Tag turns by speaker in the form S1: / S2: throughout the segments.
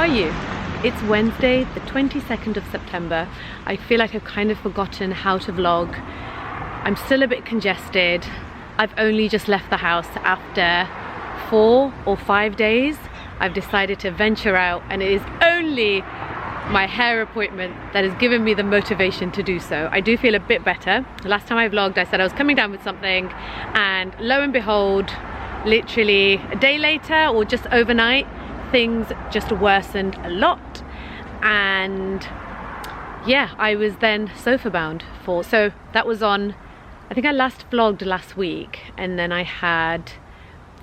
S1: are you? It's Wednesday, the 22nd of September. I feel like I've kind of forgotten how to vlog. I'm still a bit congested. I've only just left the house after 4 or 5 days. I've decided to venture out, and it is only my hair appointment that has given me the motivation to do so. I do feel a bit better. The last time I vlogged, I said I was coming down with something, and lo and behold, literally a day later or just overnight, things just worsened a lot. And yeah, I was then sofa bound so that was on, I think I last vlogged last week, and then I had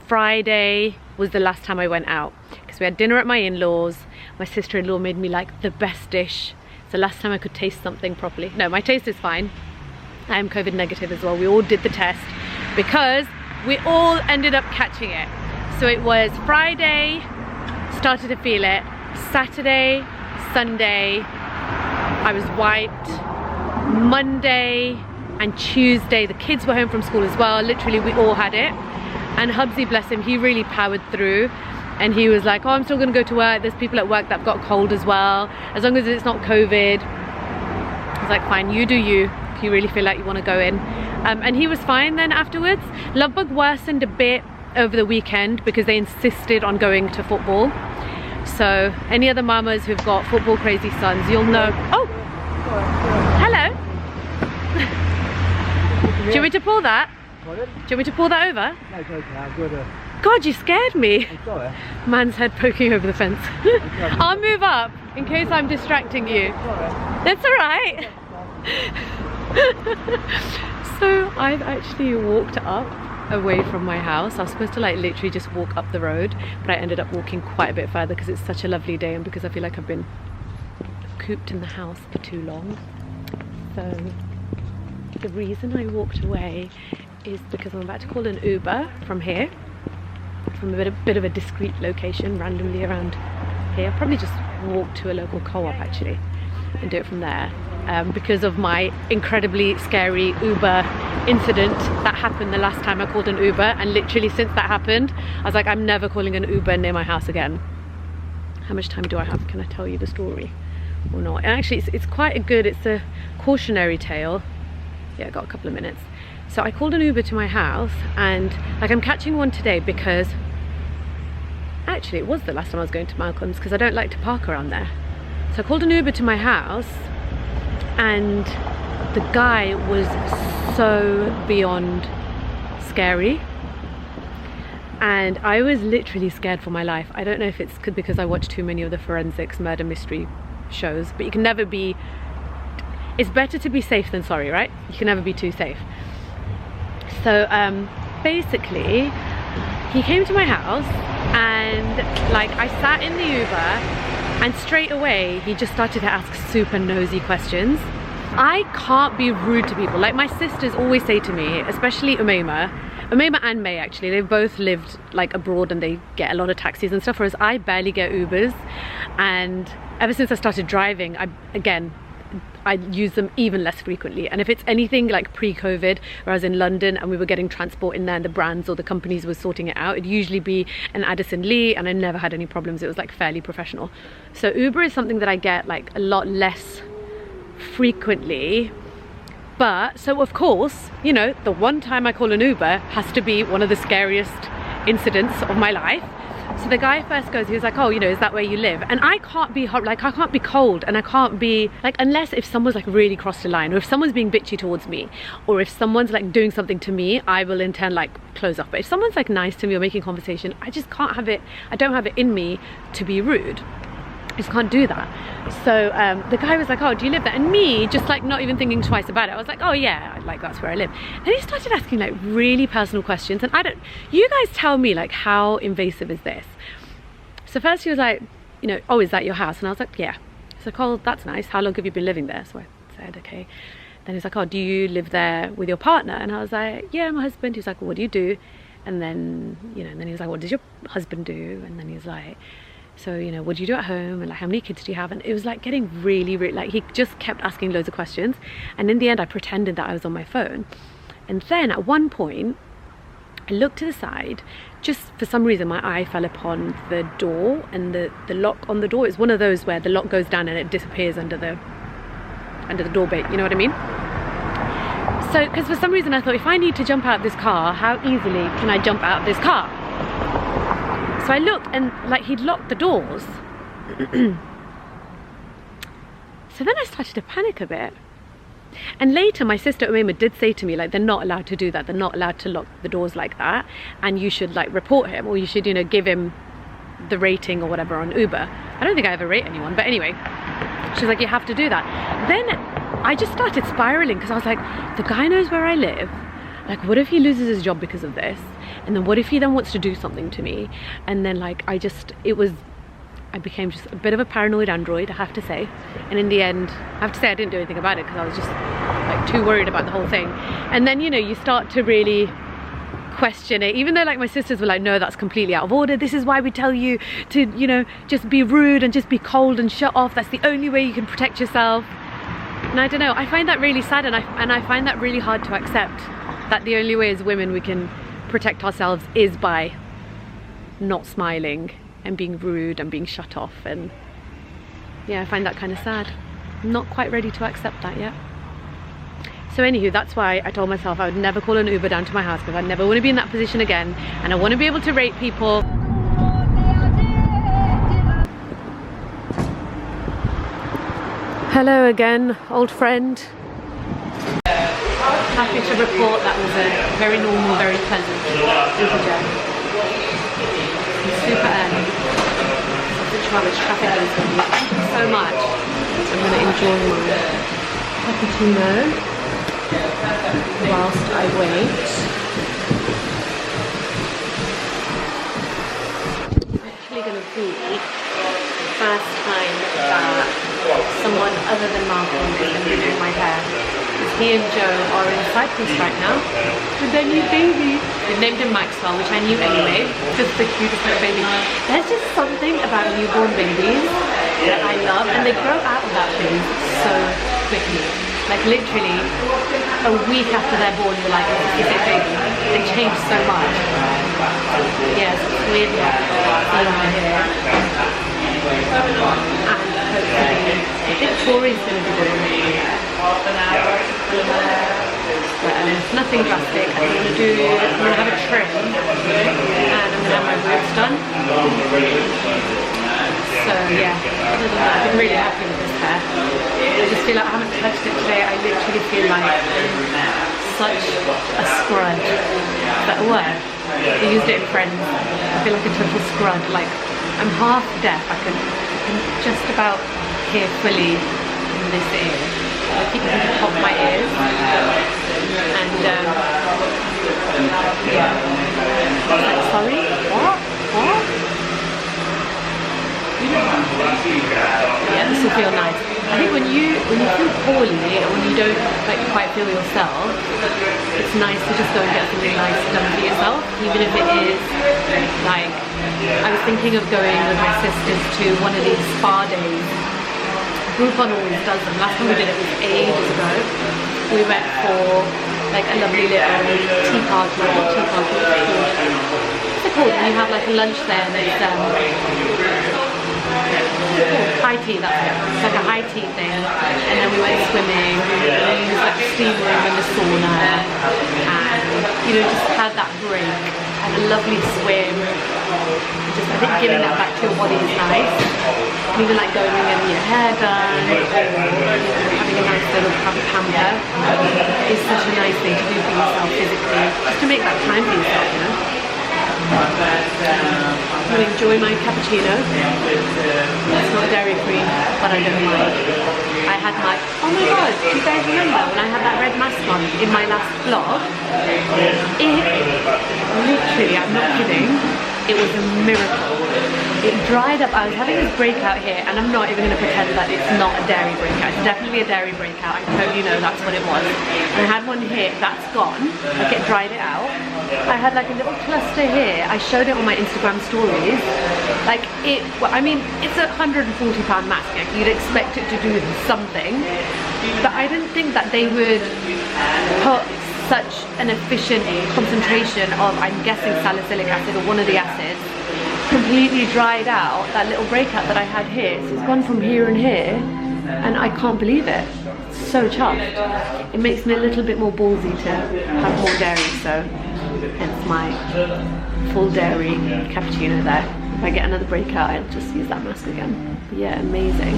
S1: Friday was the last time I went out, because we had dinner at my in-laws. My sister-in-law made me like the best dish. It's the last time I could taste something properly. No, my taste is fine. I am COVID negative as well. We all did the test because we all ended up catching it. So it was Friday, started to feel it. Saturday, Sunday, I was wiped. Monday and Tuesday, the kids were home from school as well. Literally, we all had it. And Hubsy, bless him, he really powered through. And he was like, oh, I'm still gonna go to work. There's people at work that have got cold as well. As long as it's not COVID. I was like, fine, you do you. If you really feel like you wanna go in. And he was fine then afterwards. Lovebug worsened a bit over the weekend because they insisted on going to football. So any other mamas who've got football crazy sons, you'll know. Oh, hello. Do you want me to pull that? Do you want me to pull that over?
S2: No, it's okay, I'm good.
S1: God, you scared me.
S2: I'm sorry.
S1: Man's head poking over the fence. I'll move up in case I'm distracting you. That's all right. So I've actually walked up away from my house. I was supposed to like literally just walk up the road, but I ended up walking quite a bit further because it's such a lovely day and because I feel like I've been cooped in the house for too long. So the reason I walked away is because I'm about to call an Uber from here, from a bit of a discreet location randomly around here. I'll probably just walk to a local co-op actually and do it from there, because of my incredibly scary Uber incident that happened the last time I called an Uber. And literally since that happened, I was like, I'm never calling an Uber near my house again. How much time do I have? Can I tell you the story or not? And actually it's quite a good, it's a cautionary tale. Yeah, I got a couple of minutes. So I called an Uber to my house, and like I'm catching one today because actually it was the last time I was going to Malcolm's because I don't like to park around there. So I called an Uber to my house, and the guy was so beyond scary, and I was literally scared for my life. I don't know if it's because I watch too many of the forensics murder mystery shows, but you can never be, it's better to be safe than sorry, right? You can never be too safe. So basically he came to my house, and like I sat in the Uber, and straight away he just started to ask super nosy questions. I can't be rude to people. Like my sisters always say to me, especially Amena and May actually, they've both lived like abroad and they get a lot of taxis and stuff, whereas I barely get Ubers. And ever since I started driving, I use them even less frequently. And if it's anything like pre-COVID, where I was in London and we were getting transport in there and the brands or the companies were sorting it out, it'd usually be an Addison Lee, and I never had any problems. It was like fairly professional. So Uber is something that I get like a lot less frequently. But so of course, you know, the one time I call an Uber has to be one of the scariest incidents of my life. So the guy first goes, he was like, oh, you know, is that where you live? And I can't be hot, like I can't be cold, and I can't be like, unless if someone's like really crossed the line, or if someone's being bitchy towards me, or if someone's like doing something to me, I will in turn like close off. But if someone's like nice to me or making conversation, I just can't have it, I don't have it in me to be rude. I just can't do that. So the guy was like, oh, do you live there? And me, just like not even thinking twice about it, I was like, oh yeah, like that's where I live. Then he started asking like really personal questions, and you guys tell me like how invasive is this? So first he was like, you know, oh, is that your house? And I was like, yeah. He's like, oh, that's nice. How long have you been living there? So I said, okay. Then he's like, oh, do you live there with your partner? And I was like, yeah, my husband. He's like, well, what do you do? And then, you know, and then he was like, what does your husband do? And then he's like, so, you know, what do you do at home? And like, how many kids do you have? And it was like getting really, like he just kept asking loads of questions. And in the end, I pretended that I was on my phone. And then at one point, I looked to the side, just for some reason my eye fell upon the door, and the lock on the door is one of those where the lock goes down and it disappears under the door bit, you know what I mean? So, because for some reason I thought, if I need to jump out of this car, how easily can I jump out of this car? So I looked, and like, he'd locked the doors. So then I started to panic a bit. And later my sister Amena did say to me, like, they're not allowed to do that, they're not allowed to lock the doors like that, and you should like report him, or you should, you know, give him the rating or whatever on Uber. I don't think I ever rate anyone, but anyway, she's like, you have to do that. Then I just started spiraling, because I was like, the guy knows where I live, like, what if he loses his job because of this, and then what if he then wants to do something to me? And then like, I became just a bit of a paranoid android, I have to say. And in the end, I have to say I didn't do anything about it, because I was just like too worried about the whole thing. And then, you know, you start to really question it, even though like my sisters were like, no, that's completely out of order, this is why we tell you to, you know, just be rude and just be cold and shut off, that's the only way you can protect yourself. And I don't know, I find that really sad, and I find that really hard to accept, that the only way as women we can protect ourselves is by not smiling and being rude and being shut off. And yeah, I find that kind of sad. I'm not quite ready to accept that yet. So anywho, that's why I told myself I would never call an Uber down to my house, because I never want to be in that position again, and I want to be able to rate people. Hello again, old friend. Happy to report that was a very normal, very pleasant Uber journey. Super early. Such how much traffic there is going to be. Thank you so much. I'm going to enjoy my cappuccino whilst I wait. It's actually going to be the first time that someone other than Malcolm is going to be doing my hair. He and Joe are in Cyprus right now with their new baby. They named him Maxwell, which I knew anyway. Just the cutest little baby. There's just something about newborn babies that I love, and they grow out of that phase so quickly. Like literally a week after they're born, you're like, is it baby? They change so much. Yes, it's weird seeing my hair. And hopefully, I think Tori's going to be doing it. Nothing drastic. I'm going to have a trim, and I'm going to have my roots done. So yeah, other than that, I've been really happy with this hair. I just feel like I haven't touched it today. I literally feel like such a scrud. Is that a word? I used it in Friends. I feel like a total scrud. Like, I'm half deaf. I can just about hear fully in this ear. I keep having to pop my ears, and yeah. Like, sorry, what? Yeah, this will feel nice. I think when you feel poorly and when you don't like quite feel yourself, it's nice to just go and get something nice done for yourself, even if it is like, I was thinking of going with my sisters to one of these spa days. Groupon always does them. Last time we did it was ages ago. We went for like a lovely little tea party. What's it called? When you have like a lunch there and it's high tea, that's it. It's like a high tea thing. And then we went swimming, we used like the steam room and the sauna, and you know, just had that break, had a lovely swim. Just, I think giving that back to your body is nice. Even like going and getting your hair done, or having a nice little pamper is such a nice thing to do for yourself physically, just to make that time for yourself, you know. I'm going to enjoy my cappuccino. It's not dairy free, but I don't mind. I had my, oh my god, do you guys remember when I had that red mask on in my last vlog? It literally, I'm not kidding, it was a miracle. It dried up. I was having this breakout here, and I'm not even going to pretend that it's not a dairy breakout. It's definitely a dairy breakout. I totally know that's what it was. And I had one here, that's gone. Like, it dried it out. I had like a little cluster here. I showed it on my Instagram stories. Like, I mean, it's a £140 mask. Like, you'd expect it to do something, but I didn't think that they would put such an efficient concentration of, I'm guessing, salicylic acid or one of the acids, completely dried out that little breakout that I had here. So it's gone from here and here, and I can't believe it. It's so chuffed. It makes me a little bit more ballsy to have more dairy, so hence my full dairy cappuccino there. If I get another breakout, I'll just use that mask again. But yeah, amazing.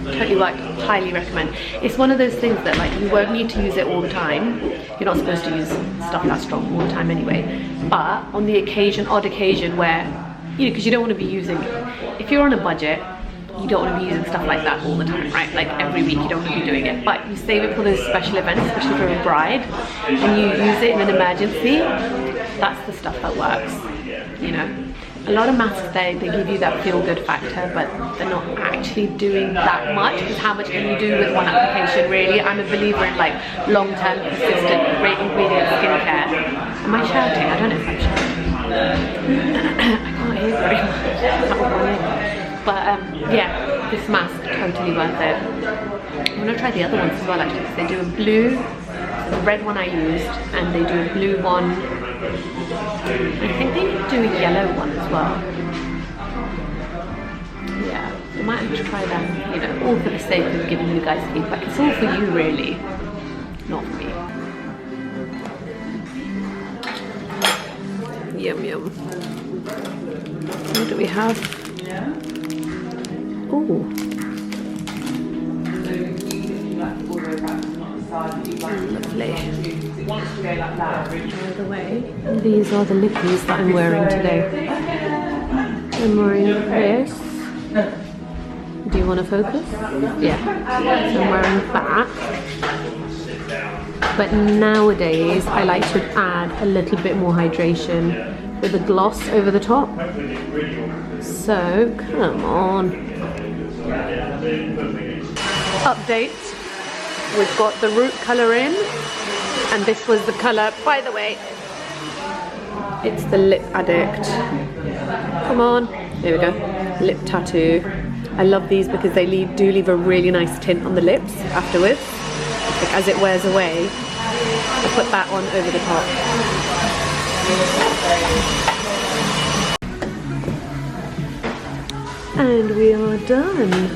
S1: Totally worked. Highly recommend. It's one of those things that, like, you won't need to use it all the time. You're not supposed to use stuff that strong all the time anyway. But on the occasion, odd occasion where, you know, because you don't want to be using, if you're on a budget, you don't want to be using stuff like that all the time, right? Like every week you don't want to be doing it, but you save it for those special events, especially for a bride, and you use it in an emergency. That's the stuff that works, you know. A lot of masks, they give you that feel-good factor, but they're not actually doing that much, because how much can you do with one application, really? I'm a believer in, like, long-term, consistent, great ingredient skincare. Am I shouting? I don't know if I'm shouting. I can't hear very much. But yeah, this mask, totally worth it. I'm gonna try the other ones as well, actually, because they do a blue, the red one I used, and they do a blue one. I think they do a yellow one as well. Yeah, I might have to try them, you know, all for the sake of giving you guys feedback. It's all for you, really, not for me. Yum yum. What do we have? Oh. Lovely. By the way, these are the lippies that I'm wearing today. I'm wearing this. Do you want to focus? Yeah. So I'm wearing that. But nowadays, I like to add a little bit more hydration with a gloss over the top. So, come on. Update. We've got the root colour in, and this was the colour, by the way. It's the Lip Addict. Come on, there we go. Lip Tattoo. I love these because they do leave a really nice tint on the lips afterwards. Like, as it wears away, I put that on over the top. And we are done.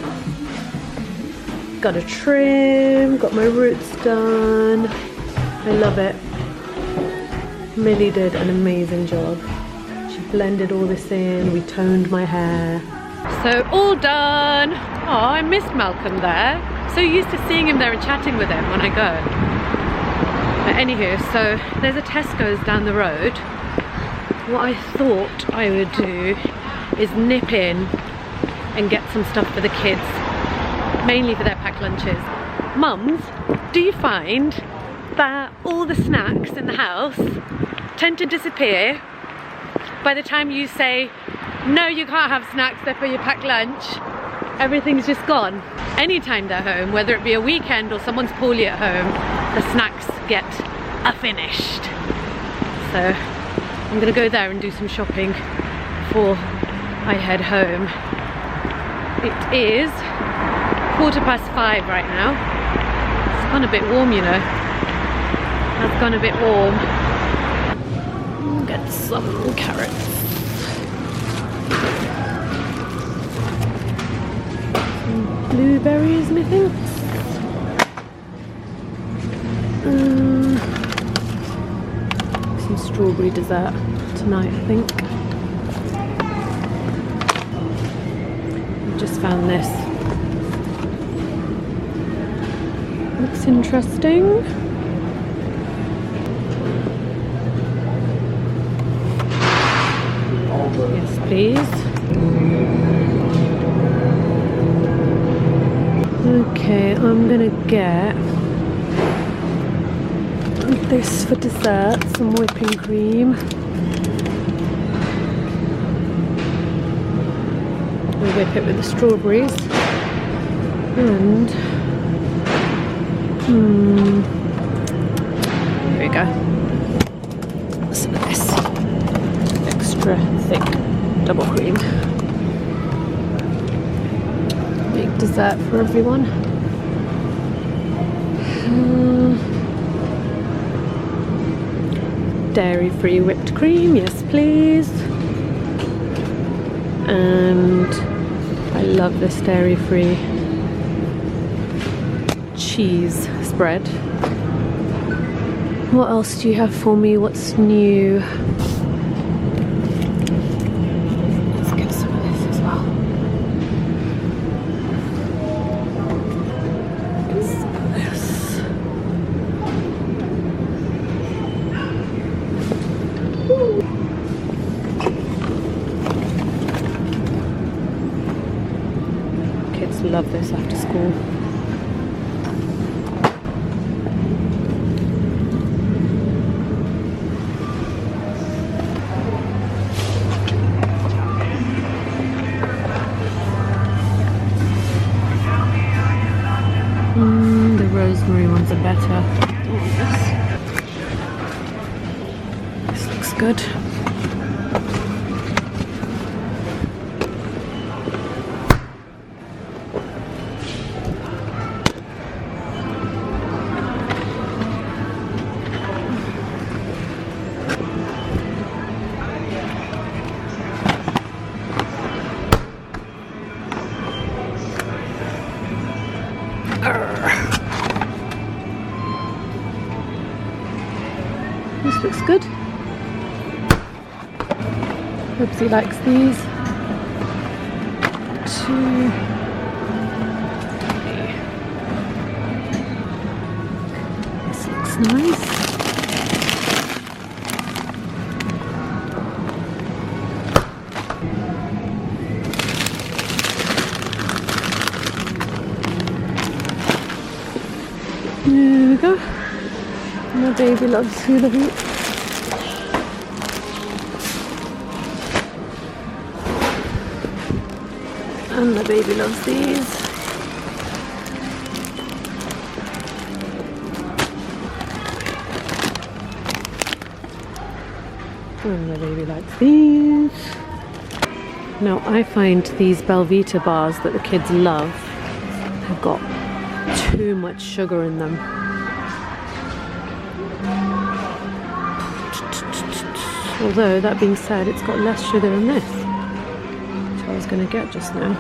S1: Got a trim, got my roots done. I love it. Millie did an amazing job. She blended all this in, we toned my hair. So all done. Oh, I missed Malcolm there. So used to seeing him there and chatting with him when I go. But anywho, so there's a Tesco's down the road. What I thought I would do is nip in and get some stuff for the kids. Mainly for their packed lunches. Mums, do you find that all the snacks in the house tend to disappear by the time you say, no, you can't have snacks, they're for your packed lunch? Everything's just gone. Anytime they're home, whether it be a weekend or someone's poorly at home, the snacks get finished. So I'm gonna go there and do some shopping before I head home. It is 5:15 right now. It's gone a bit warm, you know. It's gone a bit warm. Get some carrots. Some blueberries, methinks. Some strawberry dessert tonight, I think. I've just found this. Looks interesting. Yes, please. Okay, I'm gonna get this for dessert, some whipping cream. We'll whip it with the strawberries. And here we go. Some of this extra thick double cream. Big dessert for everyone. dairy-free whipped cream, yes please. And I love this dairy-free cheese spread. What else do you have for me? What's new? Let's get some of this as well. Some of this. Kids love this after school. The rosemary ones are better. This looks good. This looks good. Hope he likes these. 2. This looks nice. There we go. My baby loves hula hoop. And my baby loves these. And my baby likes these. Now I find these Belvita bars that the kids love have got too much sugar in them. Although, that being said, it's got less sugar than this, which I was going to get just now.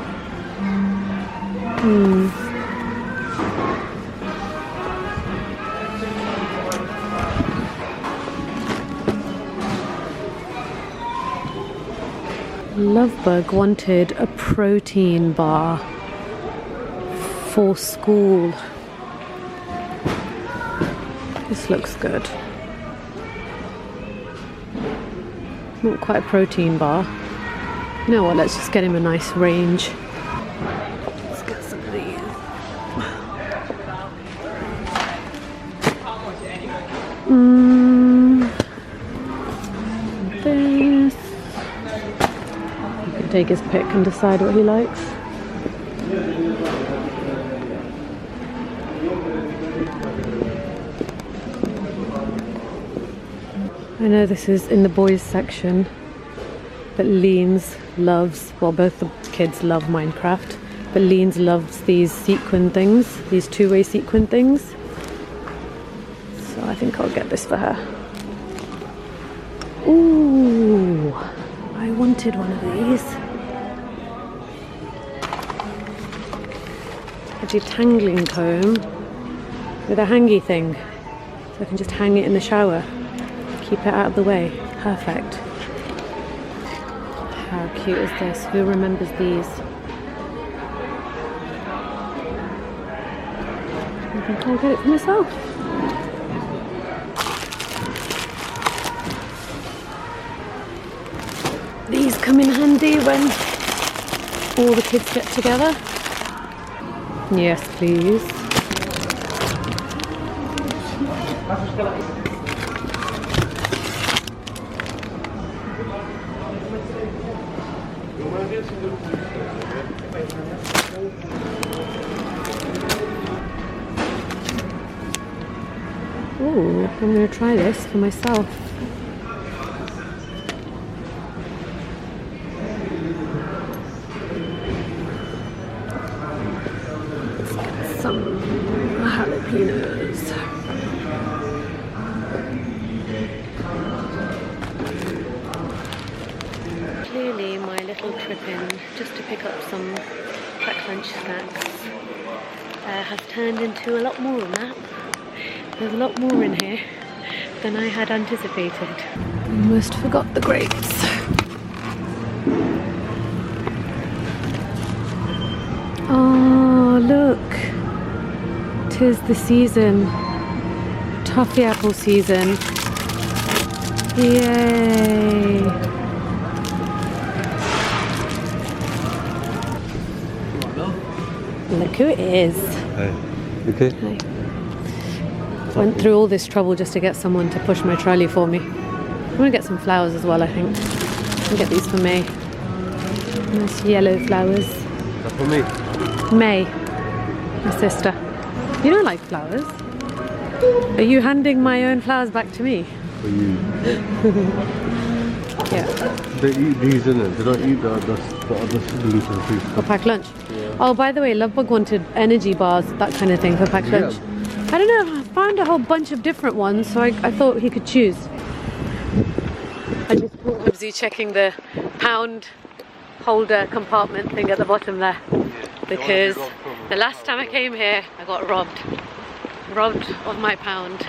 S1: Lovebug wanted a protein bar for school. This looks good. Not quite a protein bar. You know what, let's just get him a nice range. Let's get some of these. This. He can take his pick and decide what he likes. I know this is in the boys section, but Leans loves, well, both the kids love Minecraft, but Leans loves these sequin things, these two-way sequin things. So I think I'll get this for her. Ooh, I wanted one of these. A detangling comb with a hangy thing, so I can just hang it in the shower. Keep it out of the way. Perfect. How cute is this? Who remembers these? I think I'll get it for myself. These come in handy when all the kids get together. Yes, please. Ooh, I'm going to try this for myself. Let's get some jalapenos. in just to pick up some packed lunch snacks has turned into a lot more than that. There's a lot more in here than I had anticipated. Almost forgot the grapes. Oh, look. 'Tis the season. Toffee apple season. Yay. Look who it is.
S2: Hey. Okay.
S1: Hi. Went through all this trouble just to get someone to push my trolley for me. I'm gonna get some flowers as well, I think. I'll get these for May. Nice yellow flowers.
S2: That's for me.
S1: May, my sister. You don't like flowers? Are you handing my own flowers back to me?
S2: For you.
S1: Yeah.
S2: They eat these, innit? They don't eat the other siblings for food.
S1: For packed lunch?
S2: Yeah.
S1: Oh, by the way, Lovebug wanted energy bars, that kind of thing for packed lunch. I don't know, I found a whole bunch of different ones, so I thought he could choose. I just caught Hubsy checking the pound holder compartment thing at the bottom there. Because the last time I came here, I got robbed. Robbed of my pound.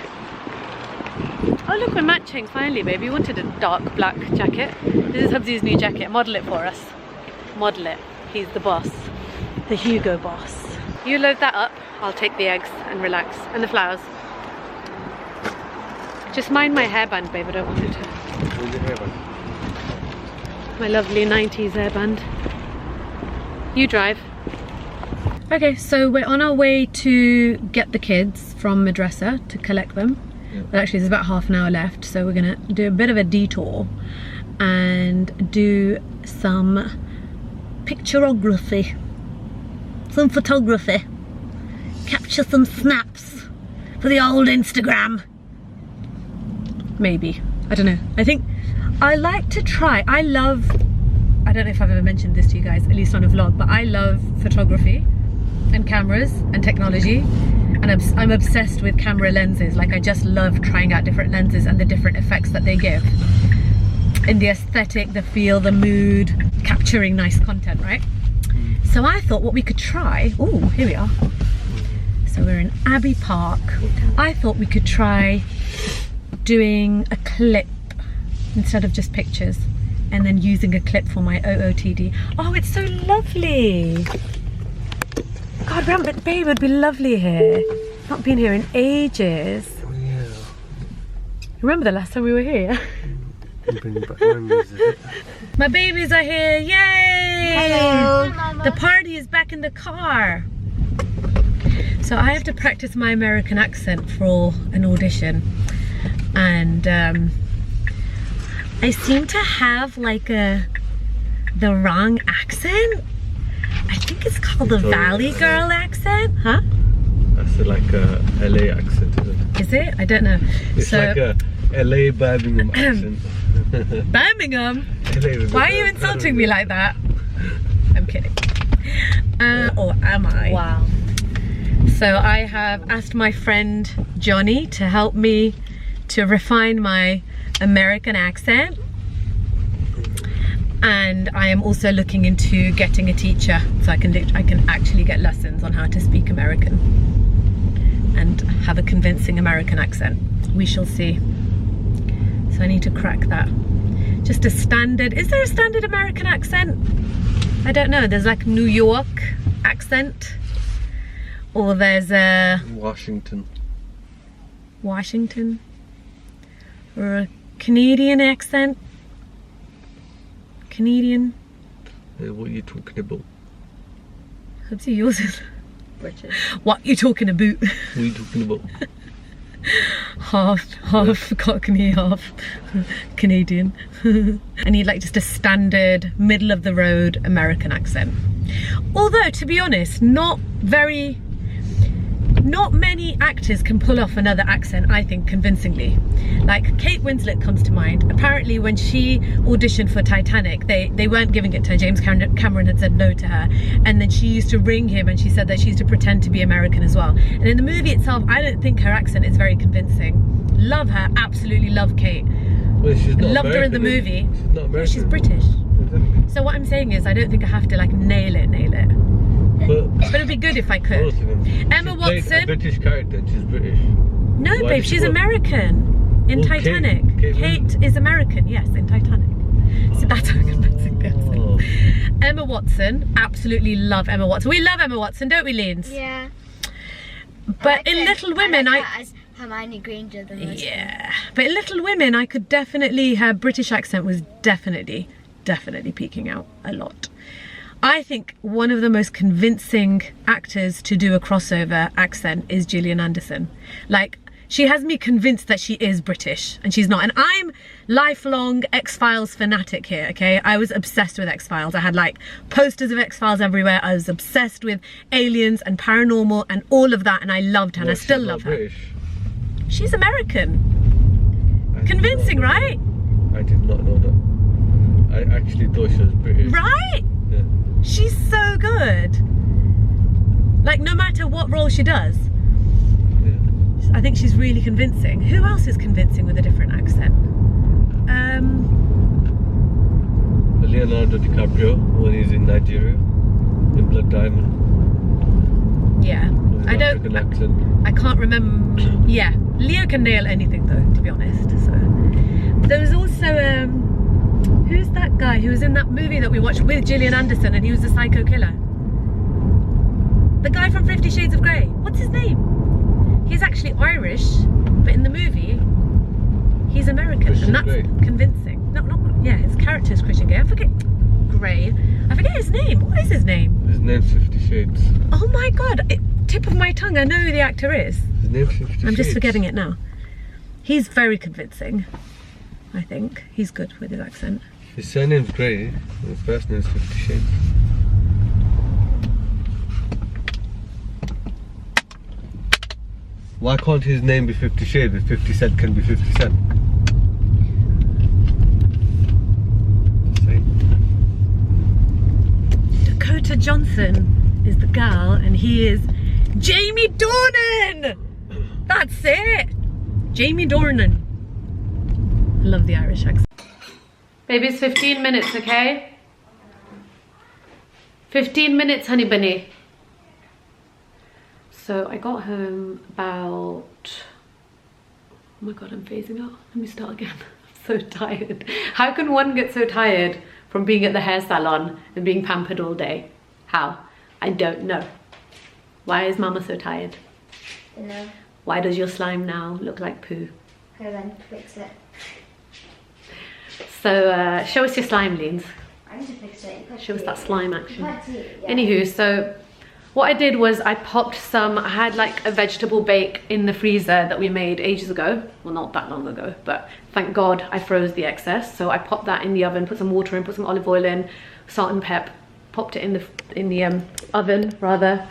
S1: Oh look, we're matching finally, baby. You wanted a dark black jacket. This is Hubsy's new jacket. Model it for us. Model it. He's the boss. The Hugo boss. You load that up, I'll take the eggs and relax. And the flowers. Just mind my hairband, babe. I don't want it to.
S2: Where's your hairband?
S1: My lovely 90s hairband. You drive. Okay, so we're on our way to get the kids from Madrasa to collect them. Yeah. But actually, there's about half an hour left, so we're gonna do a bit of a detour and do some picturography, some photography, capture some snaps for the old Instagram. Maybe, I don't know. I think I like to try. I don't know if I've ever mentioned this to you guys, at least on a vlog, but I love photography and cameras and technology, and I'm obsessed with camera lenses. Like, I just love trying out different lenses and the different effects that they give in the aesthetic, the feel, the mood, capturing nice content, right? So I thought what we could try, oh, here we are. So we're in Abbey Park. I thought we could try doing a clip instead of just pictures, and then using a clip for my OOTD. Oh, it's so lovely. God, Rampant Babe would be lovely here. Not been here in ages.
S2: Oh, yeah.
S1: Remember the last time we were here? My babies are here, yay!
S3: Hello. Hi,
S1: The party is back in the car. So I have to practice my American accent for an audition. And I seem to have like the wrong accent. I think it's called the Valley Girl accent, huh?
S2: That's like a LA accent, isn't it?
S1: Is it? I don't know.
S2: It's like a LA Birmingham accent.
S1: Birmingham? Why are you insulting me like that? I'm kidding. Or am I? Wow. So I have asked my friend Johnny to help me to refine my American accent. And I am also looking into getting a teacher so I can actually get lessons on how to speak American and have a convincing American accent. We shall see. So I need to crack that. Just a standard, is there a standard American accent? I don't know, there's like New York accent, or there's a
S2: Washington,
S1: or a Canadian accent. Canadian.
S2: What are you talking about?
S1: What's yours?
S3: British.
S1: What are you talking about?
S2: What are you talking about?
S1: half Cockney, half Canadian. I need like just a standard middle of the road American accent. Although, to be honest, not many actors can pull off another accent, I think, convincingly. Like Kate Winslet comes to mind. Apparently when she auditioned for Titanic, they weren't giving it to her. James Cameron had said no to her, and then she used to ring him and she said that she used to pretend to be American as well. And in the movie itself, I don't think her accent is very convincing. Love her, absolutely love Kate.
S2: Well, she's not
S1: Loved
S2: American,
S1: her in the movie.
S2: She's not American.
S1: She's British.
S2: isn't
S1: So what I'm saying is, I don't think I have to like nail it.
S2: it?
S1: But it'd be good if I could.
S2: Both of them.
S1: Emma
S2: She played
S1: Watson.
S2: a British character and she's British.
S1: No,
S2: Why
S1: babe,
S2: did she
S1: she's
S2: go-
S1: American in
S2: Oh,
S1: Titanic.
S2: Kate
S1: Kate is American, yes, in Titanic. So that's how convincing the accent.
S2: Oh.
S1: Emma Watson, absolutely love Emma Watson. We love Emma Watson, don't we, Leans?
S3: Yeah.
S1: But in Little Women,
S3: I like her as Hermione Granger the most.
S1: yeah. But in Little Women, I could definitely, her British accent was definitely peeking out a lot. I think one of the most convincing actors to do a crossover accent is Gillian Anderson. Like, she has me convinced that she is British and she's not. And I'm lifelong X-Files fanatic here, okay? I was obsessed with X-Files. I had like posters of X-Files everywhere. I was obsessed with aliens and paranormal and all of that, and I loved her and I still
S2: she's not
S1: love her.
S2: British.
S1: She's American.
S2: I did
S1: Convincing,
S2: not know
S1: right?
S2: that. I did not know that. I actually thought she was British.
S1: Right?
S2: Yeah.
S1: She's so good. Like, no matter what role she does,
S2: Yeah.
S1: I think she's really convincing. Who else is convincing with a different accent?
S2: Leonardo DiCaprio when he's in Nigeria in Blood Diamond.
S1: Yeah.
S2: With his
S1: I don't.
S2: African accent.
S1: I can't remember. Yeah, Leo can nail anything though, to be honest. So there was also who's that guy who was in that movie that we watched with Gillian Anderson and he was a psycho killer? The guy from 50 Shades of Grey. What's his name? He's actually Irish, but in the movie he's American,
S2: Christian
S1: and that's
S2: Grey.
S1: convincing. No, not yeah. His character is Christian Grey. I forget his name. What is his name?
S2: His name's 50 Shades.
S1: Oh my god! Tip of my tongue. I know who the actor is.
S2: His name's 50 Shades.
S1: I'm just forgetting it now. He's very convincing. I think he's good with his accent.
S2: His surname's Grey. His first name's 50 Shades. Why can't his name be 50 Shades if 50 Cent can be 50 Cent? See?
S1: Dakota Johnson is the girl and he is Jamie Dornan! That's it! Jamie Dornan. I love the Irish accent. Baby, it's 15 minutes, okay? 15 minutes, honey bunny. So I got home about, oh my god, I'm phasing out. Let me start again. I'm so tired. How can one get so tired from being at the hair salon and being pampered all day? How? I don't know. Why is mama so tired?
S3: No.
S1: Why does your slime now look like poo?
S3: Okay, then fix it.
S1: So show us your slime, Leans.
S3: I need to fix it. You can't
S1: Show us
S3: see
S1: that
S3: it.
S1: slime
S3: You
S1: action.
S3: can't see it, yeah.
S1: Anywho, so what I did was I popped some, I had like a vegetable bake in the freezer that we made ages ago. Well, not that long ago, but thank God I froze the excess. So I popped that in the oven, put some water in, put some olive oil in, salt and pep, popped it in the oven rather.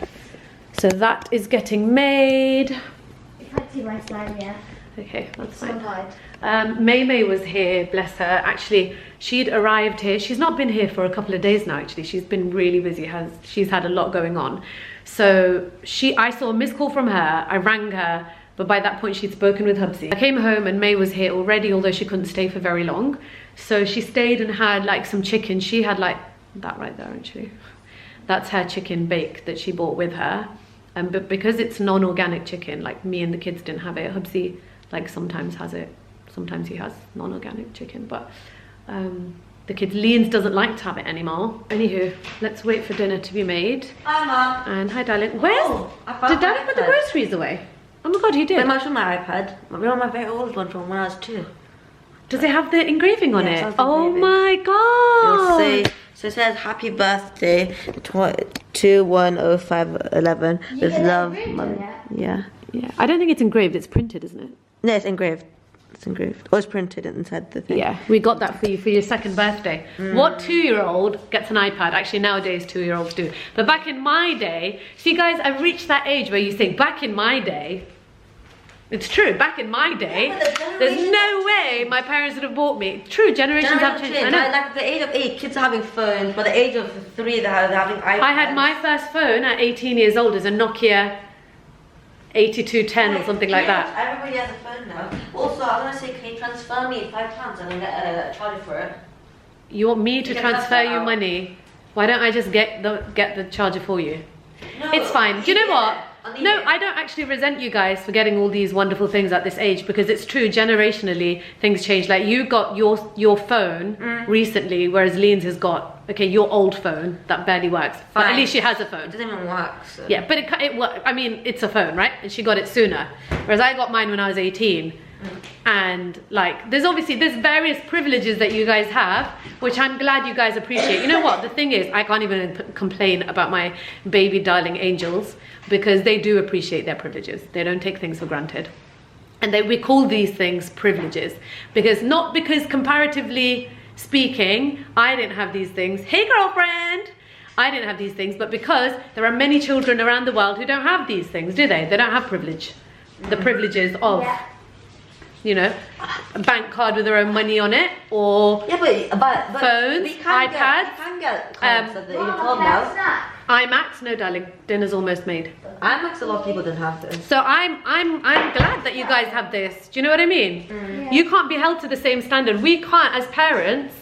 S1: So that is getting made.
S3: You can't see my slime yet.
S1: Okay, that's
S3: So
S1: fine.
S3: hard.
S1: May was here, bless her. Actually, she'd arrived here. She's not been here for a couple of days now, actually. She's been really busy. She's had a lot going on. So I saw a missed call from her. I rang her, but by that point she'd spoken with Hubsy. I came home and May was here already, although she couldn't stay for very long. So she stayed and had like some chicken. She had like that right there, actually. That's her chicken bake that she bought with her. But because it's non-organic chicken, like me and the kids didn't have it. Hubsy like sometimes has it. Sometimes he has non-organic chicken, but the kids, Leans doesn't like to have it anymore. Anywho, let's wait for dinner to be made.
S4: Hi, Mum.
S1: And hi, darling. Where's,
S4: I found
S1: did Daddy
S4: my
S1: put the
S4: iPad.
S1: groceries away? Oh my God, he did.
S4: It might on my iPad. You know my very old one from when I was 2.
S1: Does it have the engraving on
S4: Yeah, it
S1: it?
S4: has the
S1: Oh
S4: engraving.
S1: my God.
S4: You'll see. So it says happy birthday 210511
S3: You
S4: with
S3: get that
S4: love,
S3: engraved
S4: Mum.
S3: on it?
S4: Yeah.
S1: Yeah, I don't think it's engraved, it's printed, isn't it?
S4: No, it's engraved. It's engraved. Or it's printed inside the thing.
S1: Yeah, we got that for you for your second birthday. What 2-year-old gets an iPad? Actually, nowadays 2-year-olds do. But back in my day, see guys, I've reached that age where you think, back in my day, it's true, back in my day,
S4: Yeah, but the
S1: there's
S4: generations
S1: no
S4: have
S1: way my parents would have bought me. True, generations have changed. I know.
S4: Like at the age of 8, kids are having phones. By the age of 3, they're having iPads.
S1: I had my first phone at 18 years old as a Nokia 8210 or something like that.
S4: Everybody has a phone now. Also, I want to say, can you transfer me £5 and I'll get a charger for it?
S1: You want me to
S4: You can
S1: transfer
S4: transfer
S1: you
S4: out.
S1: money? Why don't I just get the charger for you?
S4: No,
S1: It's fine. Do you know what?
S4: I'll leave
S1: No,
S4: it.
S1: I don't actually resent you guys for getting all these wonderful things at this age, because it's true, generationally things change. Like you got your phone recently, whereas Lean's has got, okay, your old phone that barely works. But at
S4: Fine.
S1: least she has a
S4: It
S1: phone.
S4: doesn't even work. So.
S1: Yeah, but I mean, it's a phone, right? And she got it sooner. Whereas I got mine when I was 18. And like, there's various privileges that you guys have, which I'm glad you guys appreciate. You know what? The thing is, I can't even complain about my baby darling angels, because they do appreciate their privileges. They don't take things for granted. And we call these things privileges, not because comparatively speaking, I didn't have these things. Hey girlfriend! I didn't have these things, but because there are many children around the world who don't have these things, do they? They don't have privilege. The privileges of, you know, a bank card with their own money on it, or
S4: Yeah, but
S1: phones,
S4: we can
S1: iPads,
S4: Get, we can get cards at the uniform now.
S1: IMAX. No, darling, dinner's almost made.
S4: IMAX, a lot of people don't have this.
S1: So I'm glad that you guys have this. Do you know what I mean? You can't be held to the same standard. We can't, as parents,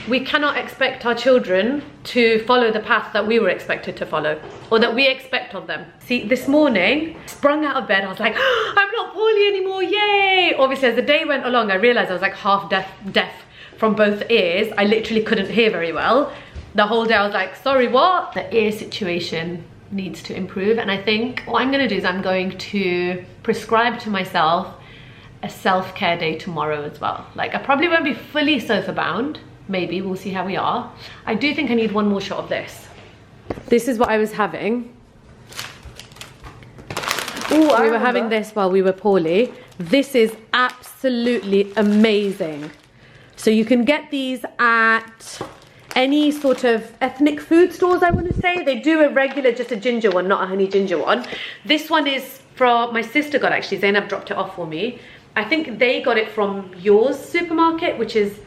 S1: we cannot expect our children to follow the path that we were expected to follow, or that we expect of them. See, this morning, sprung out of bed, I was like, oh, I'm not poorly anymore, yay! Obviously, as the day went along, I realized I was like half deaf from both ears. I literally couldn't hear very well. The whole day I was like, sorry, what? The ear situation needs to improve, and I think what I'm gonna do is I'm going to prescribe to myself a self-care day tomorrow as well. Like, I probably won't be fully sofa bound. Maybe, we'll see how we are. I do think I need one more shot of this. This is what I was having.
S4: Oh,
S1: We were having this while we were poorly. This is absolutely amazing. So you can get these at any sort of ethnic food stores, I want to say. They do a regular, just a ginger one, not a honey ginger one. This one is from, my sister got, actually, Zainab dropped it off for me. I think they got it from Yours supermarket, which is,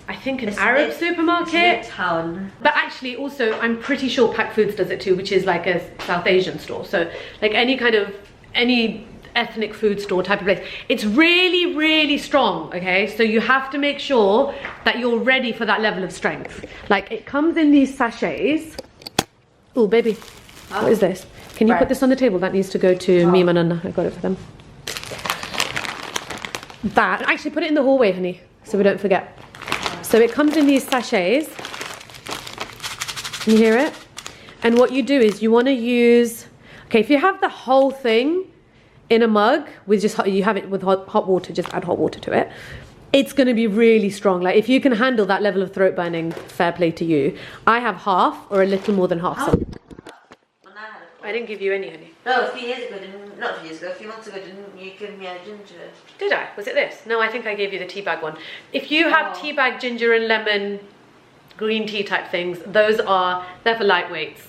S1: I think, an Arab supermarket.
S4: It's town.
S1: But actually, also, I'm pretty sure Pack Foods does it too, which is like a South Asian store. So like any ethnic food store type of place. It's really, really strong, okay? So you have to make sure that you're ready for that level of strength. Like, it comes in these sachets. Oh, baby, what is this? Can you put this on the table? That needs to go to Mima and Anna. I got it for them. That, actually put it in the hallway, honey, so we don't forget. So it comes in these sachets. Can you hear it? And what you do is you want to use, okay, if you have the whole thing in a mug with just you have it with hot water, just add hot water to it, it's going to be really strong. Like, if you can handle that level of throat burning, fair play to you. I have half or a little more than half. So I didn't give you any, honey.
S4: No, a few years ago, not a few years ago, a few months ago, didn't you give me a ginger?
S1: Did I? Was it this? No, I think I gave you the tea bag one. If you have tea bag ginger and lemon green tea type things, they're for lightweights.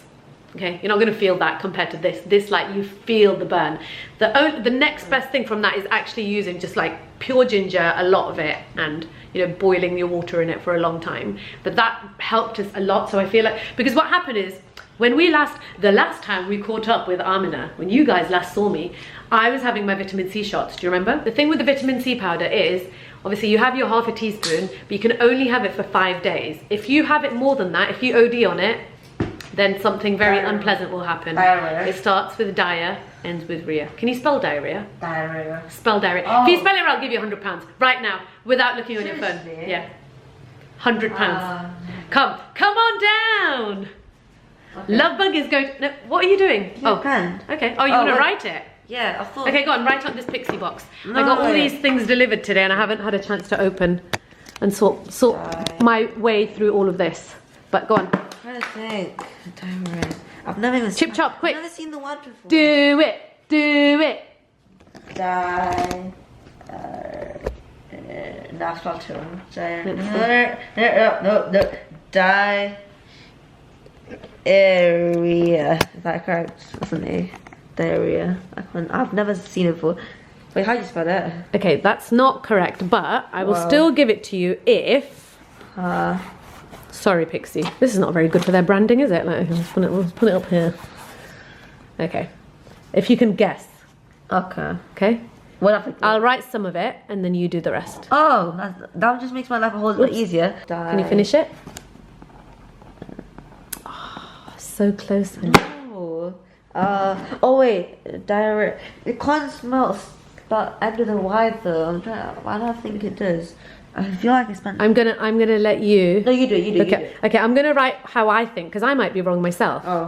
S1: Okay, you're not going to feel that compared to this. This, like, you feel the burn. The next best thing from that is actually using just like pure ginger, a lot of it, and, you know, boiling your water in it for a long time. But that helped us a lot. So I feel like, because what happened is, when the last time we caught up with Amena, when you guys last saw me, I was having my vitamin C shots. Do you remember? The thing with the vitamin C powder is, obviously you have your half a teaspoon, but you can only have it for 5 days. If you have it more than that, if you OD on it, then something very unpleasant will happen.
S4: Diarrhea.
S1: It starts with diarrhea, ends with rhea. Can you spell diarrhea?
S4: Diarrhea.
S1: Spell diarrhea.
S4: Oh.
S1: If you spell it, I'll give you £100 right now, without looking on your phone.
S4: Seriously?
S1: Yeah, £100. Come on down.
S4: Okay.
S1: Love bug is going to, no, what are you doing?
S4: Pen.
S1: Okay. Oh, you want to
S4: wait.
S1: write it?
S4: Yeah, I thought.
S1: Okay, go on, write up this pixie box. I
S4: No.
S1: got all these things delivered today and I haven't had a chance to open and sort my way through all of this. But go on.
S4: I'm trying to think. Diarrhea. I've never even
S1: Chip chop, quick.
S4: I've never seen the word before.
S1: Do it. Do it.
S4: No, I've spelled it wrong. No. Diarrhea. Is that correct? That's an A. Diarrhea. I've never seen it before. Wait, how do you spell that?
S1: Okay, that's not correct, but I will still give it to you if... Sorry, Pixie. This is not very good for their branding, is it? Like, let's put it up here. Okay. If you can guess.
S4: Okay.
S1: Okay?
S4: What have I got?
S1: I'll write some of it and then you do the rest.
S4: Oh, that just makes my life a whole lot easier.
S1: Can you finish it? Oh, so close. Honey.
S4: Oh. Oh wait, diarrhea. It can't smell but end with a Y though. Why do I think it does? I feel like I spent.
S1: I'm gonna let you.
S4: No, you do. You do.
S1: Okay.
S4: You do.
S1: Okay. I'm gonna write how I think because I might be wrong myself.
S4: Oh.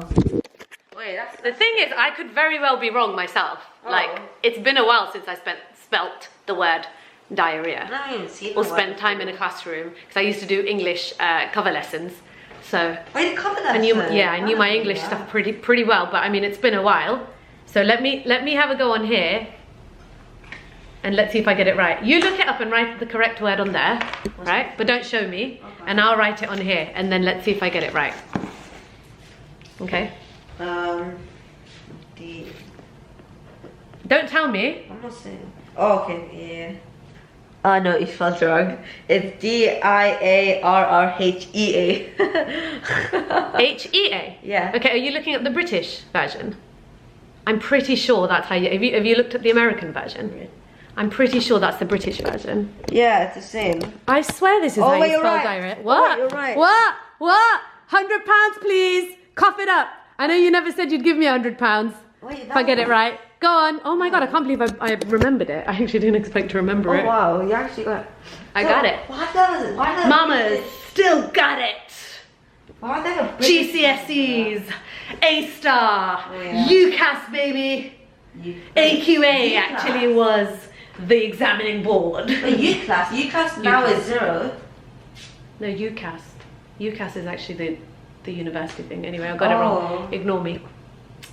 S4: Wait, that's
S1: The thing is, I could very well be wrong myself. Like, it's been a while since I spelt the word diarrhea.
S4: I haven't even seen
S1: Or
S4: the
S1: spent
S4: word
S1: time in a classroom because I used to do English cover lessons. So
S4: Wait, cover
S1: I knew,
S4: lesson?
S1: yeah, I knew my English stuff pretty well. But I mean, it's been a while. So let me have a go on here, and let's see if I get it right. You look it up and write the correct word on there, right? But don't show me, and I'll write it on here, and then let's see if I get it right. Okay. Don't tell me.
S4: I'm not saying. Oh, okay, yeah. Oh no, you spelled wrong. It's D-I-A-R-R-H-E-A.
S1: H-E-A?
S4: Yeah.
S1: Okay, are you looking at the British version? I'm pretty sure that's how you... Have you looked at the American version? I'm pretty sure that's the British version.
S4: Yeah, it's the same.
S1: I swear this is how you
S4: you're
S1: spell
S4: right.
S1: diarrhea.
S4: Oh,
S1: What?
S4: wait, you're right.
S1: What? £100, please. Cough it up. I know you never said you'd give me £100
S4: Wait,
S1: if I get it right. Go on. Oh my god, I can't believe I remembered it. I actually didn't expect to remember it.
S4: Oh wow, you actually got it.
S1: I got it.
S4: Why
S1: Mamas still got it.
S4: Why they have British-
S1: GCSEs, A-star,
S4: Oh, yeah.
S1: UCAS baby. AQA actually was the examining board.
S4: But UClass now is 0.
S1: No, UCAS. UCAS is actually the university thing. Anyway, I got it wrong. Ignore me.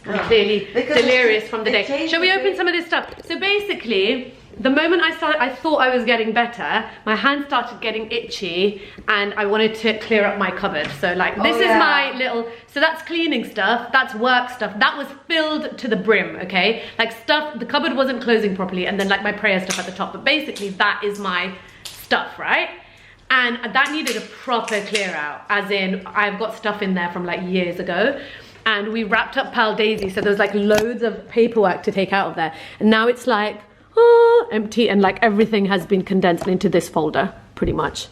S1: I'm clearly
S4: Because
S1: delirious from the
S4: it
S1: day.
S4: changed
S1: Shall we
S4: the
S1: open
S4: grade.
S1: some of this stuff? So basically, the moment I thought I was getting better, my hand started getting itchy and I wanted to clear up my cupboard. So like, this is my little, so that's cleaning stuff, that's work stuff. That was filled to the brim, okay? Like stuff, the cupboard wasn't closing properly and then like my prayer stuff at the top. But basically that is my stuff, right? And that needed a proper clear out, as in I've got stuff in there from like years ago. And we wrapped up Pal Daisy, so there was like loads of paperwork to take out of there. And now it's like, empty, and like everything has been condensed into this folder, pretty much.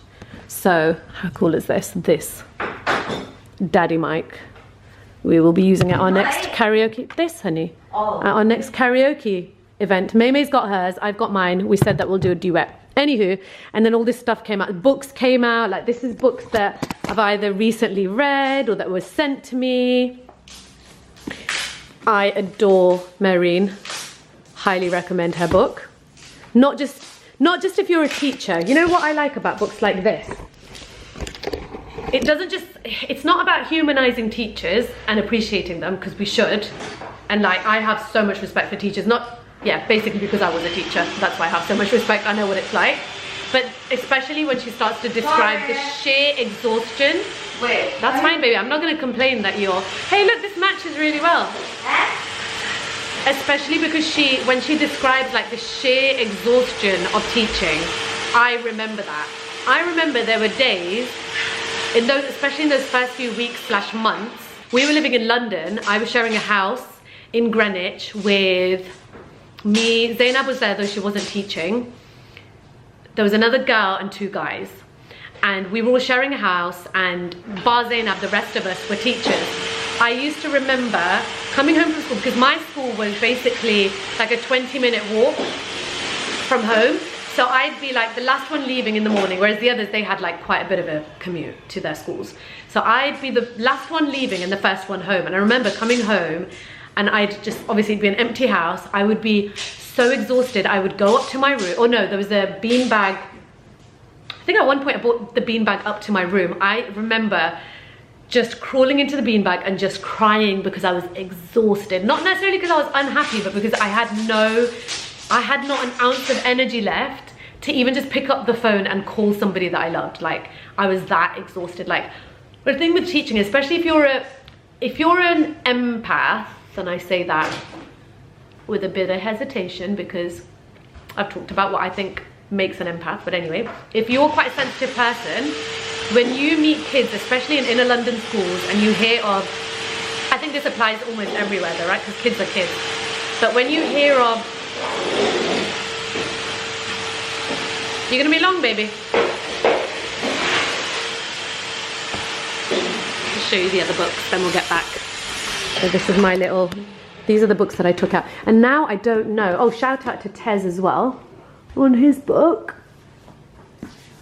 S1: So, how cool is this? This. Daddy mic. We will be using it at our next karaoke. This, honey. At our next karaoke event. Maymay's got hers, I've got mine. We said that we'll do a duet. Anywho, and then all this stuff came out. Books came out, like this is books that I've either recently read or that were sent to me. I adore Maureen. Highly recommend her book. Not just if you're a teacher. You know what I like about books like this? It's not about humanizing teachers and appreciating them, because we should. And like, I have so much respect for teachers. Basically because I was a teacher. That's why I have so much respect. I know what it's like. But especially when she starts to describe the sheer exhaustion.
S4: Wait.
S1: That's fine, baby. I'm not going to complain that you're, hey, look, this matches really well. Especially because when she describes like the sheer exhaustion of teaching, I remember that. I remember there were days, especially in those first few weeks / months, we were living in London. I was sharing a house in Greenwich with me. Zainab was there, though she wasn't teaching. There was another girl and 2 guys. And we were all sharing a house, and bar Zainab, the rest of us were teachers. I used to remember coming home from school, because my school was basically like a 20-minute walk from home. So I'd be like the last one leaving in the morning, whereas the others, they had like quite a bit of a commute to their schools. So I'd be the last one leaving and the first one home. And I remember coming home and I'd just, obviously it'd be an empty house. I would be so exhausted. I would go up to my room. Oh no, there was a beanbag. I think at one point I brought the beanbag up to my room. I remember just crawling into the beanbag and just crying because I was exhausted. Not necessarily because I was unhappy, but because I had not an ounce of energy left to even just pick up the phone and call somebody that I loved. Like, I was that exhausted. Like, but the thing with teaching, especially if you're an empath, and I say that with a bit of hesitation because I've talked about what I think makes an empath, but anyway, if you're quite a sensitive person, when you meet kids, especially in inner London schools, and you hear of, I think this applies almost everywhere though, right? Because kids are kids. But when you hear of You gonna be long, baby? I'll show you the other books, then we'll get back. So this is my little, these are the books that I took out. And now I don't know. Oh, shout out to Tez as well on his book.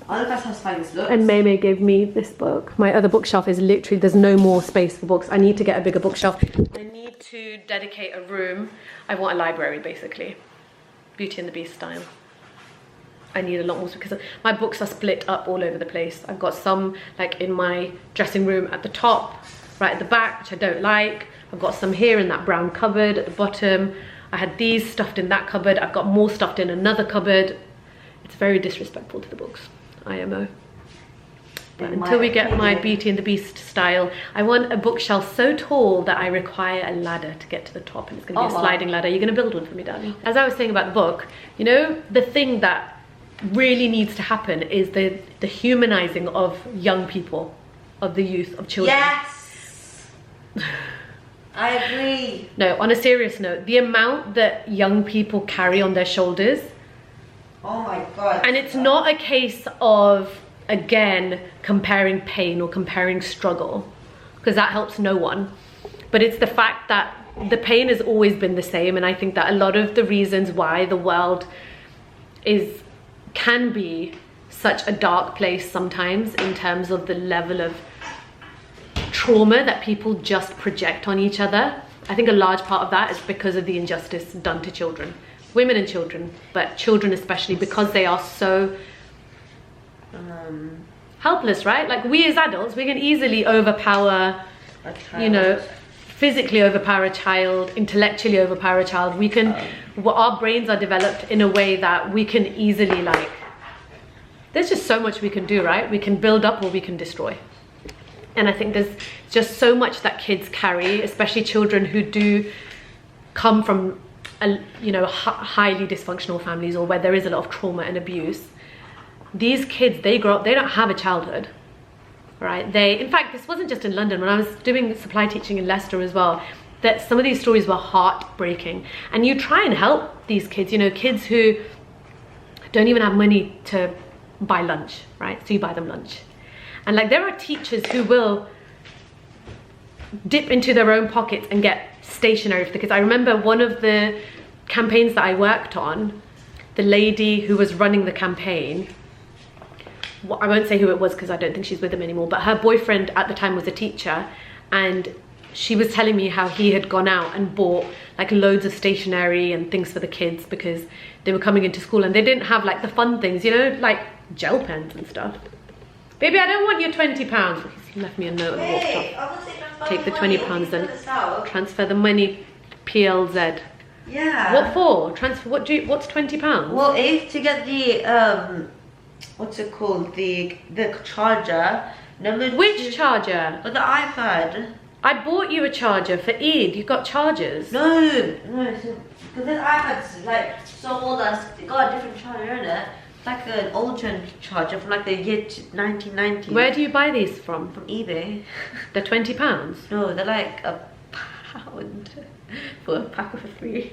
S4: I look at how fine this looks.
S1: And May gave me this book. My other bookshelf is literally, there's no more space for books. I need to get a bigger bookshelf. I need to dedicate a room. I want a library, basically. Beauty and the Beast style. I need a lot more because my books are split up all over the place. I've got some like in my dressing room at the top, right at the back, which I don't like. I've got some here in that brown cupboard at the bottom. I had these stuffed in that cupboard. I've got more stuffed in another cupboard. It's very disrespectful to the books. IMO. But until we get my Beauty and the Beast style, I want a bookshelf so tall that I require a ladder to get to the top, and it's going to be a sliding ladder. You're going to build one for me, darling. As I was saying about the book, you know, the thing that really needs to happen is the humanizing of young people, of the youth, of children.
S4: Yes! I agree.
S1: No, on a serious note, the amount that young people carry on their shoulders.
S4: Oh my God.
S1: And it's not a case of, again, comparing pain or comparing struggle, because that helps no one. But it's the fact that the pain has always been the same, and I think that a lot of the reasons why the world can be such a dark place sometimes in terms of the level of trauma that people just project on each other. I think a large part of that is because of the injustice done to children. Women and children, but children especially, because they are so helpless, right? Like, we as adults, we can easily overpower, you know, physically overpower a child, intellectually overpower a child. We can, our brains are developed in a way that we can easily, like, there's just so much we can do, right? We can build up or we can destroy. And I think there's just so much that kids carry, especially children who do come from you know, highly dysfunctional families, or where there is a lot of trauma and abuse. These kids, they grow up, they don't have a childhood, right? In fact, this wasn't just in London. When I was doing supply teaching in Leicester as well, that some of these stories were heartbreaking. And you try and help these kids, you know, kids who don't even have money to buy lunch, right? So you buy them lunch. And like, there are teachers who will dip into their own pockets and get stationery for the kids. I remember one of the campaigns that I worked on, the lady who was running the campaign, I won't say who it was because I don't think she's with him anymore, but her boyfriend at the time was a teacher, and she was telling me how he had gone out and bought like loads of stationery and things for the kids because they were coming into school and they didn't have like the fun things, you know, like gel pens and stuff. Baby, I don't want your £20. He's left me a note and walked off. Take the £20 then transfer the money, PLZ.
S4: Yeah.
S1: What for? Transfer, what's £20?
S4: Well, if to get the what's it called, the charger.
S1: Which charger?
S4: For the iPad.
S1: I bought you a charger for Eid. You got chargers.
S4: No, because this iPad's like so old, it got a different charger in it. Like an old gen charger from like the year 1990.
S1: Where do you buy these from?
S4: From eBay.
S1: They're £20?
S4: No, they're like £1 for a pack of 3.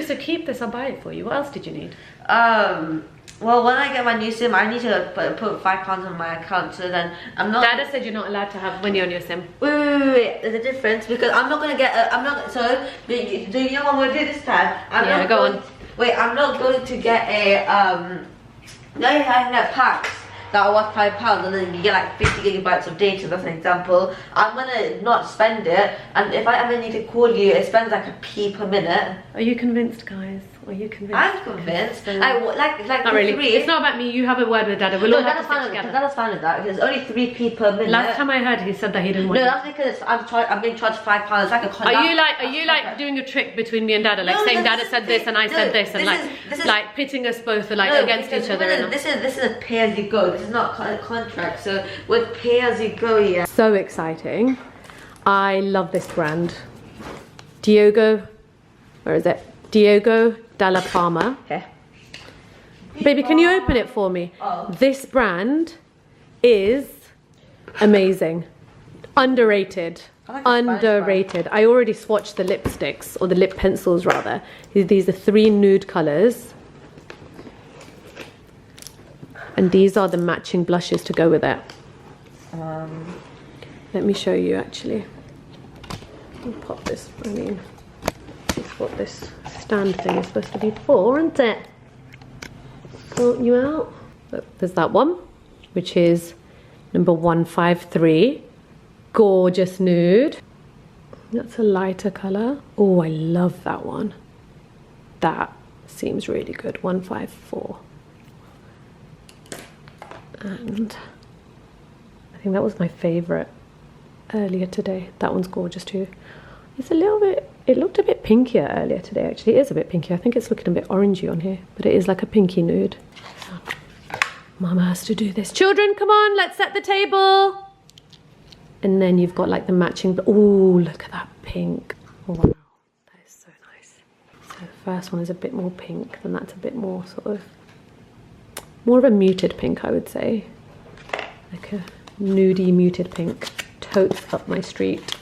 S1: So keep this, I'll buy it for you. What else did you need?
S4: Well, when I get my new SIM, I need to put £5 on my account, so then I'm not...
S1: Dada said you're not allowed to have money on your SIM.
S4: Wait, there's a difference, because I'm not gonna get so, do you know what I'm gonna do this time? Wait, I'm not going to get a, now you have that packs that are worth £5 and then you get like 50 gigabytes of data, that's an example. I'm gonna not spend it, and if I ever need to call you, it spends like a p per minute.
S1: Are you convinced, guys? Are you convinced?
S4: I'm convinced.
S1: So,
S4: like
S1: not really. It's not about me. You have a word with Dada. We'll all have to sit together.
S4: Dada's fine with that because it's only 3p per minute.
S1: Last time I heard, he said that he didn't want.
S4: No, that's because I'm being charged £5. It's like a contract.
S1: Are you like doing a trick between me and Dada, like saying Dada said this and I said this, and like pitting us both against each other?
S4: This is a pay as you go. This is not a contract. So with pay as you go, yeah.
S1: So exciting! I love this brand. Diogo, where is it? Diogo Dalla Palma.
S4: Okay.
S1: Baby, can you open it for me?
S4: Oh.
S1: This brand is amazing. Underrated. Underrated. I already swatched the lipsticks, or the lip pencils rather. These are 3 nude colors. And these are the matching blushes to go with it.
S4: Um,
S1: Let me show you actually. I'll pop this, I mean, it's what this stand thing is supposed to be for, isn't it? Sort you out. Look, there's that one, which is number 153. Gorgeous nude. That's a lighter colour. Oh, I love that one. That seems really good. 154. And I think that was my favourite earlier today. That one's gorgeous too. It's a little bit, it looked a bit pinkier earlier today actually. It is a bit pinkier. I think it's looking a bit orangey on here, but it is like a pinky nude. Mama has to do this. Children, come on, let's set the table. And then you've got like the matching, oh, look at that pink. Oh, wow, that is so nice. So the first one is a bit more pink, and that's a bit more sort of, more of a muted pink, I would say. Like a nudie muted pink. Totes up my street.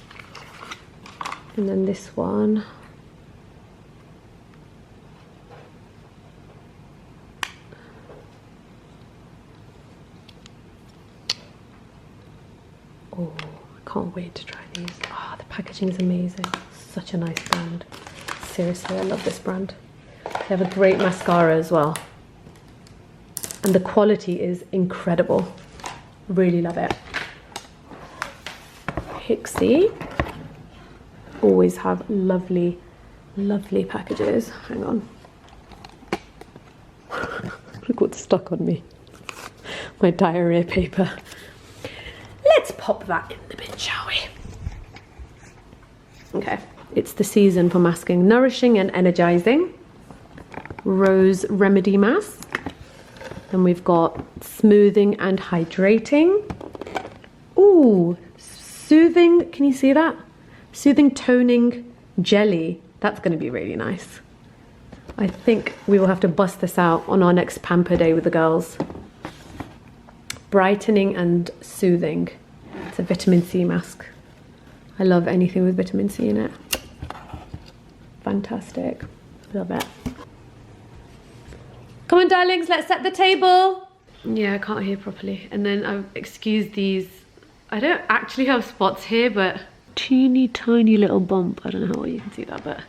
S1: And then this one. Oh, I can't wait to try these. Oh, the packaging is amazing. Such a nice brand. Seriously, I love this brand. They have a great mascara as well. And the quality is incredible. Really love it. Hixie. Always have lovely, lovely packages. Hang on. Look what's stuck on me. My diarrhea paper. Let's pop that in the bin, shall we? Okay. It's the season for masking. Nourishing and energizing. Rose Remedy Mask. Then we've got smoothing and hydrating. Ooh, soothing, can you see that? Soothing toning jelly. That's going to be really nice. I think we will have to bust this out on our next pamper day with the girls. Brightening and soothing. It's a vitamin C mask. I love anything with vitamin C in it. Fantastic. Love it. Come on, darlings, let's set the table. Yeah, I can't hear properly. And then I've excused these. I don't actually have spots here, but teeny tiny little bump. I don't know how well you can see that, but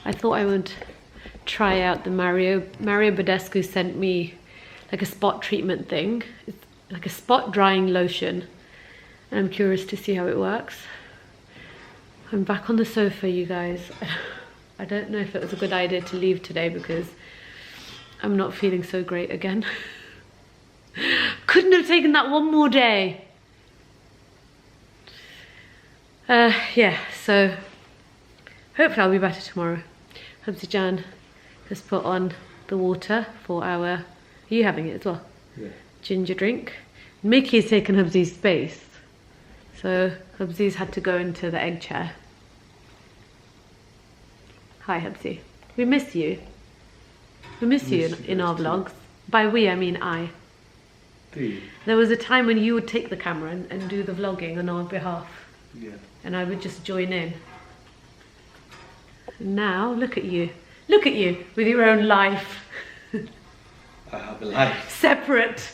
S1: I thought I would try out the Mario Badescu sent me like a spot treatment thing. It's like a spot drying lotion. And I'm curious to see how it works. I'm back on the sofa, you guys. I don't know if it was a good idea to leave today because I'm not feeling so great again. Couldn't have taken that one more day. Yeah, so hopefully I'll be better tomorrow. Hubsy Jan has put on the water for our, are you having it as well?
S2: Yeah.
S1: Ginger drink. Mickey's taken Hubsy's space. So Hubsy's had to go into the egg chair. Hi Hubsy. We miss you. We miss you in our vlogs. By we, I mean I. There was a time when you would take the camera and do the vlogging on our behalf.
S2: Yeah.
S1: And I would just join in. And now, look at you. Look at you with your own life.
S2: I have a life.
S1: Separate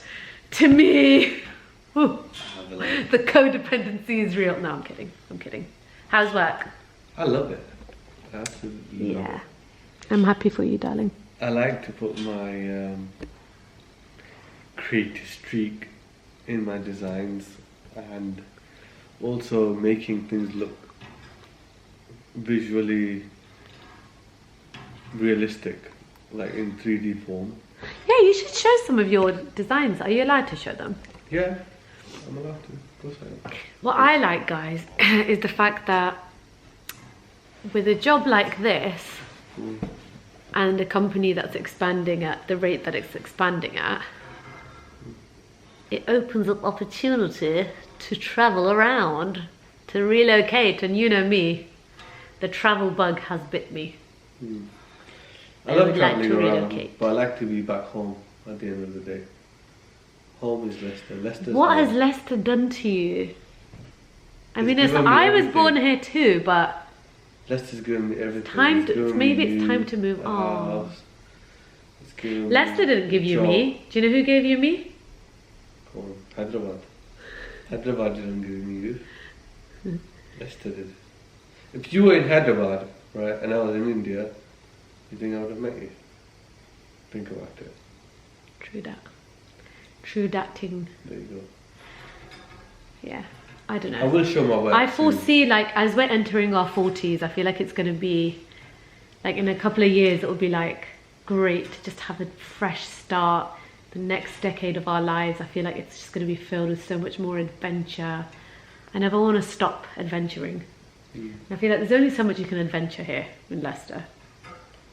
S1: to me. Ooh.
S2: I have a life.
S1: The codependency is real. No, I'm kidding. I'm kidding. How's work?
S2: I love it. I absolutely love
S1: Yeah.
S2: it.
S1: I'm happy for you, darling.
S2: I like to put my creative streak in my designs and also making things look visually realistic, like in 3D form.
S1: Yeah, you should show some of your designs. Are you allowed to show them?
S2: Yeah, I'm allowed to. Of course I am.
S1: What I like, guys, is the fact that with a job like this and a company that's expanding at the rate that it's expanding at, it opens up opportunity to travel around, to relocate. And you know me, the travel bug has bit me.
S2: I love
S1: would like
S2: traveling
S1: to
S2: around,
S1: relocate.
S2: but I like to be back home at the end of the day. Home is Leicester. Leicester's
S1: What
S2: home.
S1: has Leicester done to you? I mean,
S2: It's given me
S1: I was
S2: everything.
S1: born here too, but
S2: Leicester's given me everything.
S1: Time
S2: It's
S1: to-
S2: given
S1: maybe
S2: me
S1: it's time to move
S2: a
S1: on.
S2: house. It's given me
S1: Leicester didn't give you
S2: job.
S1: me. Do you know who gave you me?
S2: Hyderabad. Hyderabad didn't give me you. Leicester did. If you were in Hyderabad, right, and I was in India, you think I would have met you? Think about it.
S1: True that. True that thing.
S2: There you go.
S1: Yeah. I don't know.
S2: I will show my work.
S1: I foresee, like, as we're entering our 40s, I feel like it's going to be, like, in a couple of years, it will be, like, great to just have a fresh start. The next decade of our lives, I feel like it's just going to be filled with so much more adventure. I never want to stop adventuring. I feel like there's only so much you can adventure here in Leicester.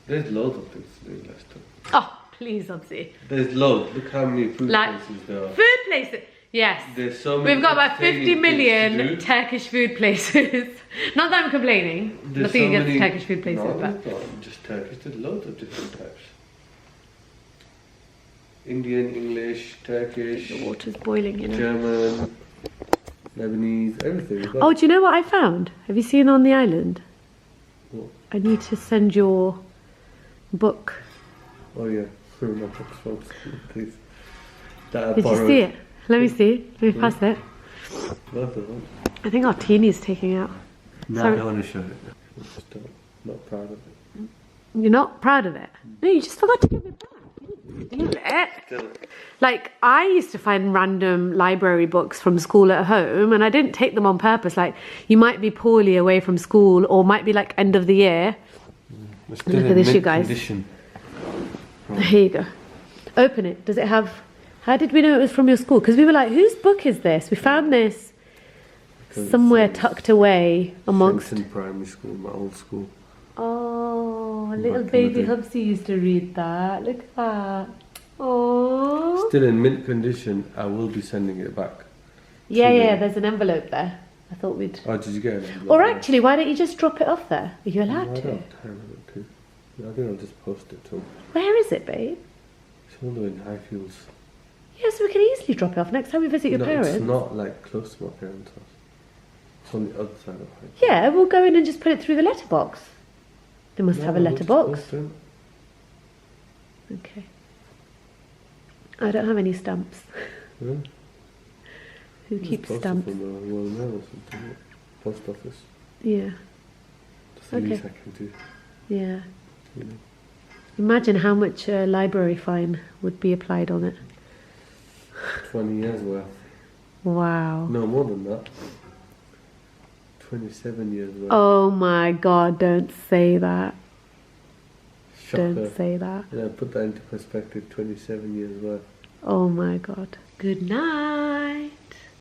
S2: There's loads of things to do in Leicester.
S1: Oh, please, Obsy.
S2: There's loads. Look how many food
S1: Like,
S2: places there are.
S1: food places. Yes.
S2: There's so many.
S1: We've got about 50
S2: entertaining
S1: million
S2: things to do.
S1: Turkish food places. Not that I'm complaining.
S2: There's
S1: Nothing
S2: so
S1: against
S2: many-
S1: Turkish food places,
S2: No,
S1: but
S2: it's not just Turkish. There's loads of different types. Indian, English, Turkish,
S1: the water's boiling, you know.
S2: German, Lebanese, everything. We've got.
S1: Oh, do you know what I found? Have you seen On the Island?
S2: What?
S1: I need to send your book.
S2: Oh yeah, my book's from school, please. That I
S1: Did you
S2: borrowed.
S1: see it? Let me see. Let me pass it.
S2: Both of them.
S1: I think our teenie's taking out.
S2: No,
S1: Sorry.
S2: I don't want to show it. I'm just not proud of it.
S1: You're not proud of it? No, you just forgot to give it back. You didn't steal it.
S2: Still,
S1: Like, I used to find random library books from school at home, and I didn't take them on purpose. Like, you might be poorly away from school, or might be like end of the year.
S2: we're still
S1: Look at
S2: in
S1: this, you
S2: mint
S1: guys.
S2: condition.
S1: Here you go. Open it. Does it have... How did we know it was from your school? Because we were like, whose book is this? We found this
S2: Because
S1: somewhere
S2: it's
S1: tucked away amongst...
S2: Shenton Primary School, my old school.
S1: Oh, little
S2: Back in the
S1: baby
S2: day.
S1: Hubsy used to read that. Look at that. Oh.
S2: Still in mint condition. I will be sending it back.
S1: Yeah,
S2: to
S1: yeah,
S2: them.
S1: there's an envelope there. I thought we'd...
S2: Oh, did you get it?
S1: Or actually, why don't you just drop it off there? Are you
S2: No,
S1: allowed
S2: I
S1: to?
S2: don't have time to. I think I'll just post it to them.
S1: Where is it, babe?
S2: It's all the way in Highfields.
S1: Yes, we can easily drop it off next time we visit your
S2: No,
S1: parents.
S2: it's not like close to my parents' house. It's on the other side of Highfields.
S1: Yeah, we'll go in and just put it through the letterbox. They must have a
S2: No, we'll just
S1: letterbox.
S2: post it.
S1: Okay. I don't have any stamps.
S2: Yeah.
S1: Who
S2: Just
S1: keeps
S2: post it
S1: stamps?
S2: from the Royal Mail or something. Post office.
S1: Yeah,
S2: That's the
S1: Okay.
S2: least I can do.
S1: yeah.
S2: You know.
S1: Imagine how much a library fine would be applied on it.
S2: 20 years worth.
S1: Wow.
S2: No, more than that. 27 years worth.
S1: Oh my god, don't say that.
S2: Shocker.
S1: Don't say that.
S2: Yeah, put that into perspective. 27 years worth.
S1: Oh my god. Good night.